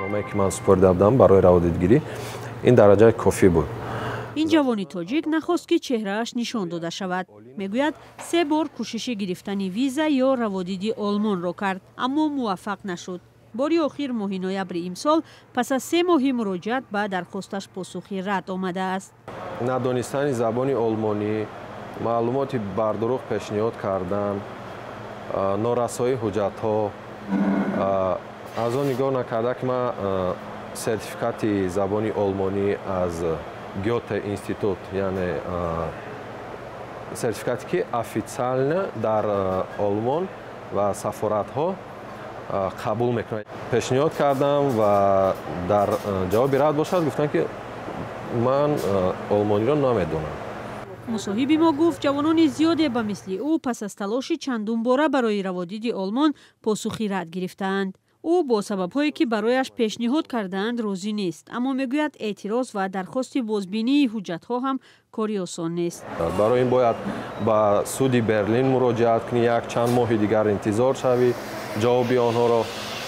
برنامه‌ای که من سپرده بودم برای روادیدگیری این درجه کافی بود. این جوانی تاجیک نخواست که چهرهش نشان داده شود. میگوید 3 بار کوشش گرفتن ویزا یا روادیدی آلمان را کرد اما موفق نشد. باری آخر ماه نوامبر امسال پس از 3 ماه مراجعت به درخواستش پاسخی رد آمده است. ندانستن زبان آلمانی، معلومات بر دروغ پیشنهاد کردن، نارسایی حجت‌ها، از آن نگاه نکرده که من سرتیفیکات زبان آلمانی از گوته اینستیتوت یعنی سرتیفیکاتی که افیциально در آلمان و سفارت‌ها قبول میکنه. پیشنهاد کردم و در جواب رد باشد گفتن که من آلمانی را نمیدونم. مصاحب ما گفت جوانان زیادی به مثل او پس از تلاش چندین باره برای روادید آلمان پاسخی رد گرفتند. او با سبب‌هایی که برایش پیشنهاد کردند راضی نیست، اما میگوید اعتراض و درخواست بازبینی حجت‌ها هم کاری آسان نیست. برای این باید به سود برلین مراجعت کنی، یک چند ماه دیگر انتظار شوی جواب آنها را،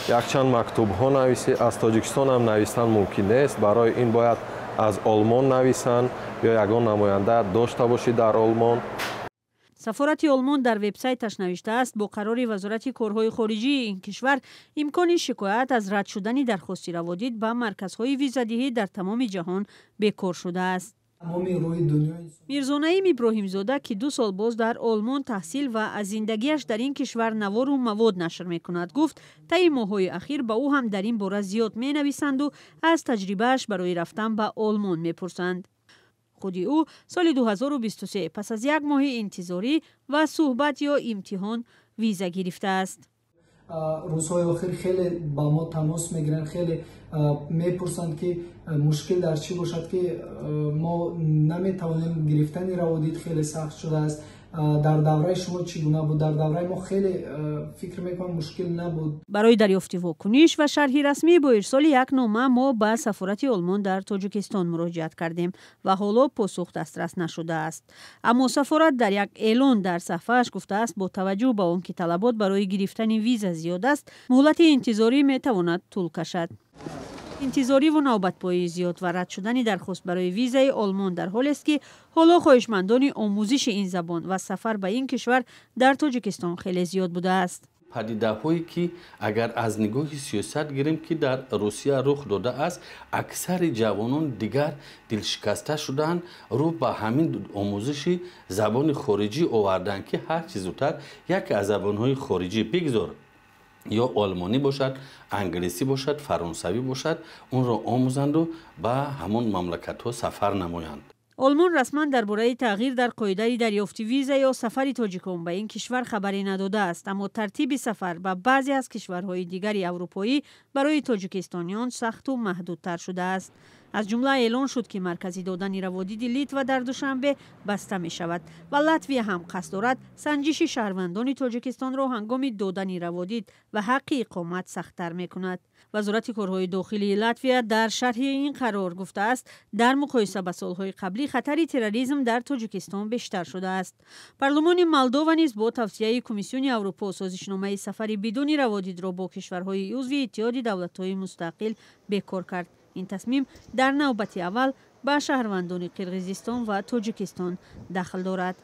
یک چند مکتوب ها نویسی. از تاجیکستان هم نوشتن ممکن نیست. برای این باید از آلمان نویسن یا یگان نماینده داشته باشی در آلمان. سفارت آلمان در وبسایتش نوشته است با قرار وزارت کارهای خارجی این کشور امکان شکایت از رد شدن درخواست روادید به مرکزهای ویزادهی در تمام جهان بیکار شده است. میرزا نعیم ابراهیم زاده که 2 سال باز در آلمان تحصیل و از زندگیش در این کشور نوار و مواد نشر میکند گفت طی ماه‌های اخیر با او هم در این باره زیاد می نویسند و از تجربهش برای رفتن به آلمان میپرسند. خودی او سال 2023 پس از 1 ماه انتظاری و صحبت یا امتحان ویزا گرفته است. روزهای آخر خیلی با ما تماس میگیرن، خیلی میپرسند که مشکل در چی باشد که ما نمیتوانیم گرفتن روادید خیلی سخت شده است. در دوره شما چگونه بود؟ در دوره ما خیلی فکر میکنم مشکل نبود. برای دریافت واکنش و شرح رسمی با ارسال یک نامه ما به سفارت آلمان در تاجیکستان مراجعت کردیم و حالا پاسخ دسترس نشده است. اما سفارت در یک اعلان در صفحه‌اش گفته است با توجه به آنکه طلبات برای گرفتن ویزا زیاد است، مهلت انتظاری میتواند طول کشد. انتظاری و نوبت‌پایی زیاد و رد شدن درخواست برای ویزای آلمان در حالی است که حالا خواهشمندان آموزش این زبان و سفر به این کشور در تاجیکستان خیلی زیاد بوده است. پدیده‌هایی که اگر از نگاه سیاست گیریم که در روسیه رخ داده است، اکثر جوانان دیگر دلشکسته شدند، رو به همین آموزش زبان خارجی آوردن که هر چیز زودتر یک از زبان‌های خارجی بگذار، یا آلمانی باشد، انگلیسی باشد، فرانسوی باشد، اون را آموزند و به همون مملکت‌ها سفر نمایند. آلمان رسما درباره تغییر در قاعده دریافت ویزا یا سفر تاجیکان به این کشور خبری نداده است، اما ترتیب سفر به بعضی از کشورهای دیگر اروپایی برای تاجیکستانیان سخت و محدودتر شده است. از جمله اعلان شد که مرکز دادن روادید لیتوا در دوشنبه بسته می شود و لاتویا هم قصد دارد سنجش شهروندان تاجیکستان را هنگام دادن روادید و حق اقامت سخت‌تر می کند. وزارت کارهای داخلی لاتویا در شرح این قرار گفته است در مقایسه با سالهای قبلی خطر تروریسم در تاجیکستان بیشتر شده است. پارلمان مولداوا نیز با توصیه کمیسیون اروپا سازشنامه سفر بدون روادید را با کشورهای عضو اتحاد دولت‌های مستقل بیکار کرد. این تصمیم در نوبت اول به شهروندان قرقیزستان و تاجیکستان دخل دارد.